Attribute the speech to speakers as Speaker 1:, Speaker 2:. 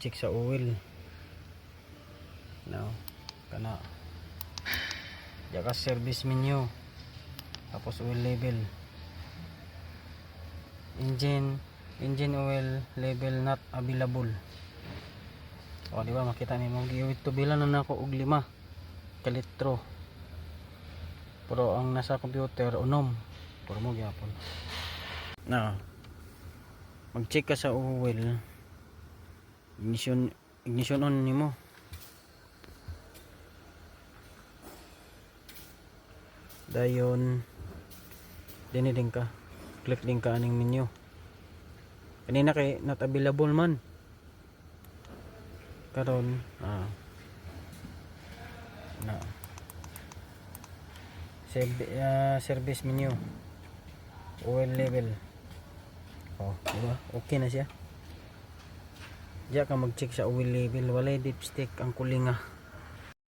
Speaker 1: check sa oil now kana jaka service menu tapos oil level engine oil level not available. O di ba makita nimo giwit to bilan na nako og 5 ka litro pero ang nasa computer unom pero mo gyapon. Now mag check ka sa oil ignition on nimo. Dayon dini din ka click din ka aning menu kanina kay not available man karon na service menu oil level diba okay na siya diya ka mag check sa oil level walay dipstick ang kulinga.